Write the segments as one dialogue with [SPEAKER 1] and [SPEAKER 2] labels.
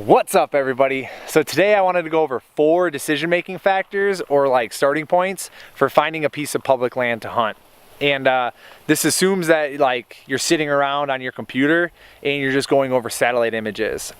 [SPEAKER 1] What's up, everybody? So today I wanted to go over 4 decision-making factors, or like starting points, for finding a piece of public land to hunt. And this assumes that like you're sitting around on your computer and you're just going over satellite images.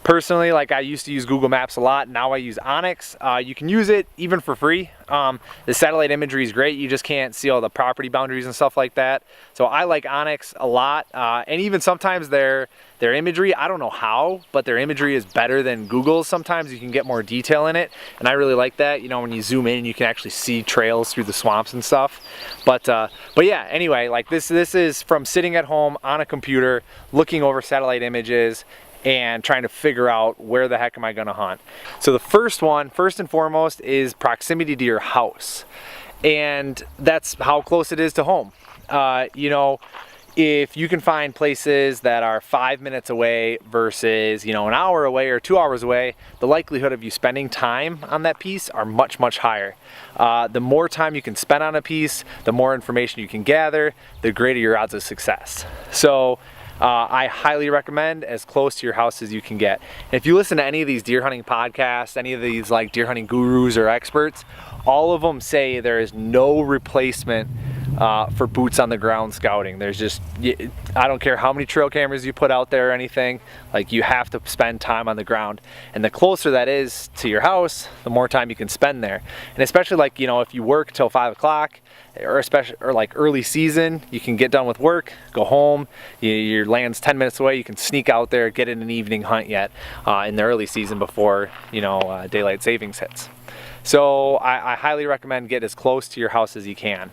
[SPEAKER 1] Personally, like I used to use Google Maps a lot. Now I use onX. You can use it even for free. The satellite imagery is great. You just can't see all the property boundaries and stuff like that. So I like onX a lot. And even sometimes their imagery, I don't know how, but their imagery is better than Google's. Sometimes you can get more detail in it, and I really like that. You know, when you zoom in, you can actually see trails through the swamps and stuff. But yeah, anyway, like this is from sitting at home on a computer, looking over satellite images and trying to figure out where the heck am I gonna hunt. So the first and foremost, is proximity to your house. And that's how close it is to home. You know, if you can find places that are 5 minutes away versus, you know, an hour away or 2 hours away, the likelihood of you spending time on that piece are much, much higher. The more time you can spend on a piece, the more information you can gather, the greater your odds of success. So I highly recommend as close to your house as you can get. And if you listen to any of these deer hunting podcasts, any of these like deer hunting gurus or experts, all of them say there is no replacement for boots on the ground scouting. There's just, I don't care how many trail cameras you put out there or anything, like you have to spend time on the ground. And the closer that is to your house, the more time you can spend there. And especially like, you know, if you work till 5 o'clock, or like early season, you can get done with work, go home, your land's 10 minutes away, you can sneak out there, get in an evening hunt yet in the early season before, you know, daylight savings hits. So I highly recommend get as close to your house as you can.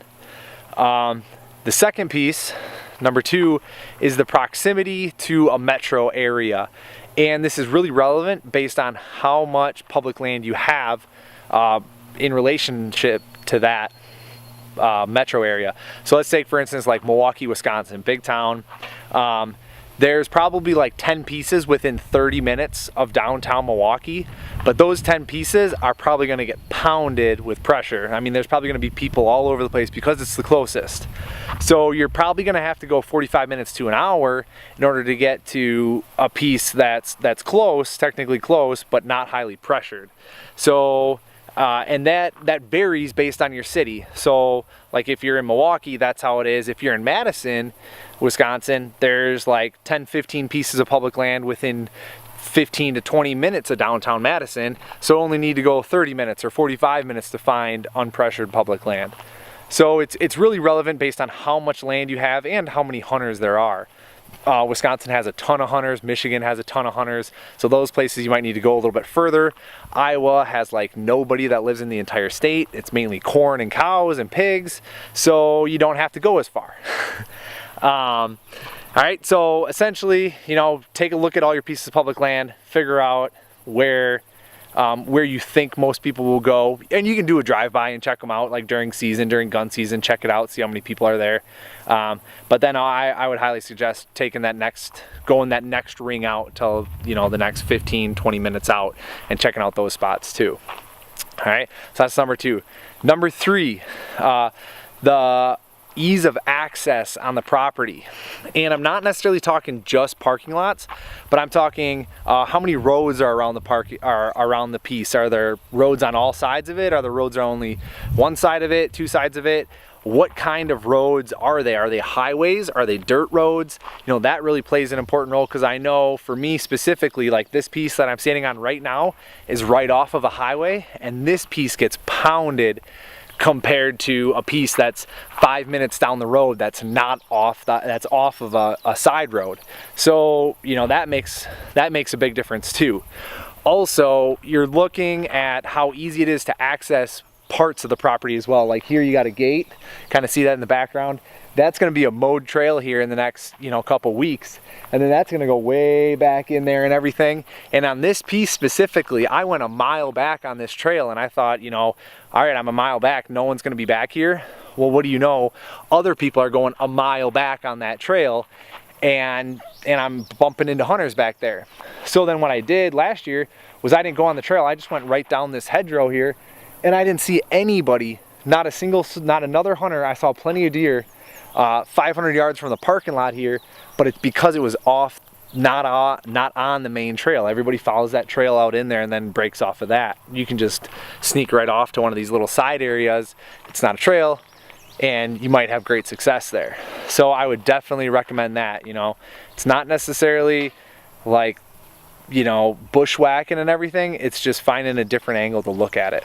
[SPEAKER 1] The second piece, number 2, is the proximity to a metro area. And this is really relevant based on how much public land you have in relationship to that metro area. So let's take, for instance, like Milwaukee, Wisconsin, big town. There's probably like 10 pieces within 30 minutes of downtown Milwaukee, but those 10 pieces are probably going to get pounded with pressure. I mean, there's probably going to be people all over the place because it's the closest. So you're probably going to have to go 45 minutes to an hour in order to get to a piece that's close, technically close, but not highly pressured. So and that varies based on your city. So like if you're in Milwaukee, that's how it is. If you're in Madison, Wisconsin, there's like 10-15 pieces of public land within 15 to 20 minutes of downtown Madison, so only need to go 30 minutes or 45 minutes to find unpressured public land. So it's really relevant based on how much land you have and how many hunters there are. Wisconsin has a ton of hunters, Michigan has a ton of hunters, so those places you might need to go a little bit further. Iowa has like nobody that lives in the entire state. It's mainly corn and cows and pigs, so you don't have to go as far. All right, so essentially, you know, take a look at all your pieces of public land, figure out where you think most people will go, and you can do a drive-by and check them out, like during gun season, check it out, see how many people are there. But then I would highly suggest going that next ring out till, you know, the next 15-20 minutes out and checking out those spots too. All right, so that's number 2. Number 3, the ease of access on the property. And I'm not necessarily talking just parking lots, but I'm talking how many roads are around the piece. Are there roads on all sides of it? Are the roads on only one side of it, 2 sides of it? What kind of roads are they? Are they highways? Are they dirt roads? You know, that really plays an important role, because I know for me specifically, like this piece that I'm standing on right now is right off of a highway, and this piece gets pounded compared to a piece that's 5 minutes down the road that's not off that's off of a side road. So, you know, that makes a big difference too. Also, you're looking at how easy it is to access parts of the property as well. Like here you got a gate, kind of see that in the background. That's going to be a mowed trail here in the next, you know, couple weeks, and then that's going to go way back in there and everything. And on this piece specifically, I went a mile back on this trail, and I thought, you know, all right, I'm a mile back, no one's going to be back here. Well, what do you know? Other people are going a mile back on that trail, and I'm bumping into hunters back there. So then what I did last year was I didn't go on the trail. I just went right down this hedgerow here, and I didn't see anybody, not another hunter. I saw plenty of deer 500 yards from the parking lot here, but it's because it was off not on the main trail. Everybody follows that trail out in there and then breaks off of that. You can just sneak right off to one of these little side areas. It's not a trail, and you might have great success there. So I would definitely recommend that. You know, it's not necessarily like, you know, bushwhacking and everything. It's just finding a different angle to look at it.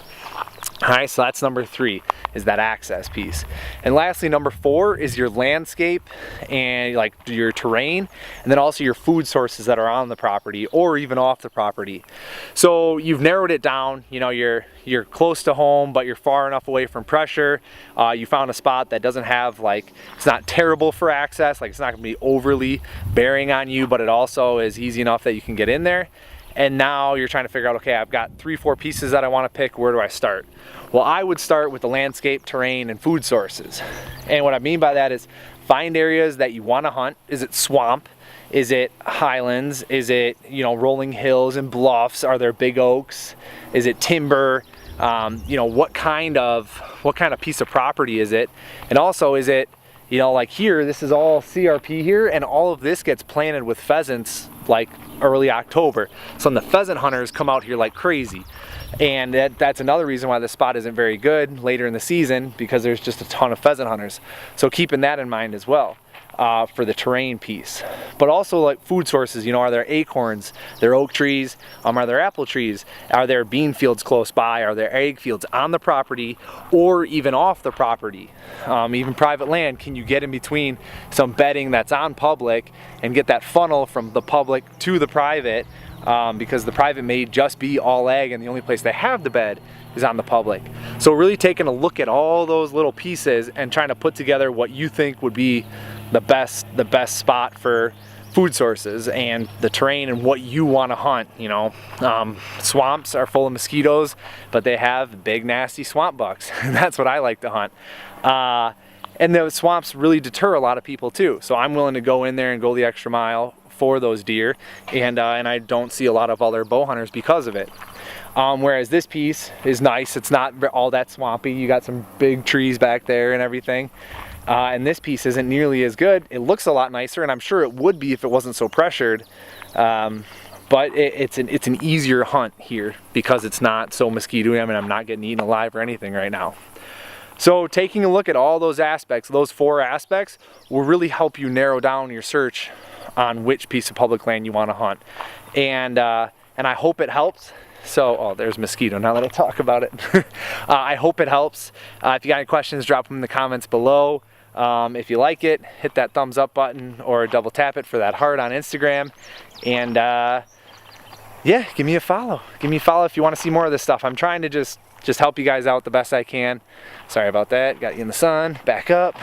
[SPEAKER 1] All right, so that's number 3, is that access piece. And lastly, number 4 is your landscape and like your terrain, and then also your food sources that are on the property or even off the property. So you've narrowed it down. You know, you're close to home, but you're far enough away from pressure. You found a spot that doesn't have, like, it's not terrible for access, like it's not gonna be overly bearing on you, but it also is easy enough that you can get in there. And now you're trying to figure out, okay, I've got 3-4 pieces that I want to pick. Where do I start? Well, I would start with the landscape, terrain, and food sources. And what I mean by that is find areas that you want to hunt. Is it swamp? Is it highlands? Is it, you know, rolling hills and bluffs? Are there big oaks? Is it timber? You know, what kind of piece of property is it? And also, is it, you know, like here, this is all CRP here, and all of this gets planted with pheasants like early October. So the pheasant hunters come out here like crazy. And that's another reason why the spot isn't very good later in the season, because there's just a ton of pheasant hunters. So keeping that in mind as well for the terrain piece. But also like food sources, you know, are there acorns? Are there oak trees? Are there apple trees? Are there bean fields close by? Are there egg fields on the property or even off the property? Even private land, can you get in between some bedding that's on public and get that funnel from the public to the private? Because the private may just be all ag and the only place they have the bed is on the public. So really taking a look at all those little pieces and trying to put together what you think would be the best spot for food sources and the terrain and what you want to hunt. You know, swamps are full of mosquitoes, but they have big nasty swamp bucks. That's what I like to hunt. And the swamps really deter a lot of people too. So I'm willing to go in there and go the extra mile for those deer, and I don't see a lot of other bow hunters because of it. Whereas this piece is nice. It's not all that swampy. You got some big trees back there and everything. And this piece isn't nearly as good. It looks a lot nicer, and I'm sure it would be if it wasn't so pressured. But it's an easier hunt here because it's not so mosquito-y. I mean, I'm not getting eaten alive or anything right now. So taking a look at all those aspects, those 4 aspects, will really help you narrow down your search on which piece of public land you want to hunt. And I hope it helps. So, oh, there's mosquito now that I talk about it. I hope it helps. If you got any questions, drop them in the comments below. If you like it, hit that thumbs up button or double tap it for that heart on Instagram. And yeah, give me a follow. Give me a follow if you want to see more of this stuff. I'm trying to just help you guys out the best I can. Sorry about that, got you in the sun, back up.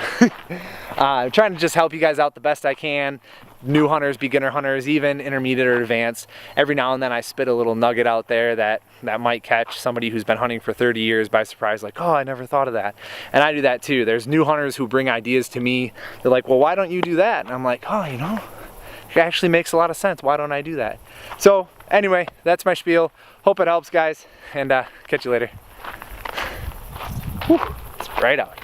[SPEAKER 1] I'm trying to just help you guys out the best I can. New hunters, beginner hunters, even intermediate or advanced. Every now and then I spit a little nugget out there that might catch somebody who's been hunting for 30 years by surprise, like, oh, I never thought of that. And I do that too. There's new hunters who bring ideas to me. They're like, well, why don't you do that? And I'm like, oh, you know, it actually makes a lot of sense. Why don't I do that? So anyway, that's my spiel. Hope it helps, guys, and catch you later. Whew, it's bright out.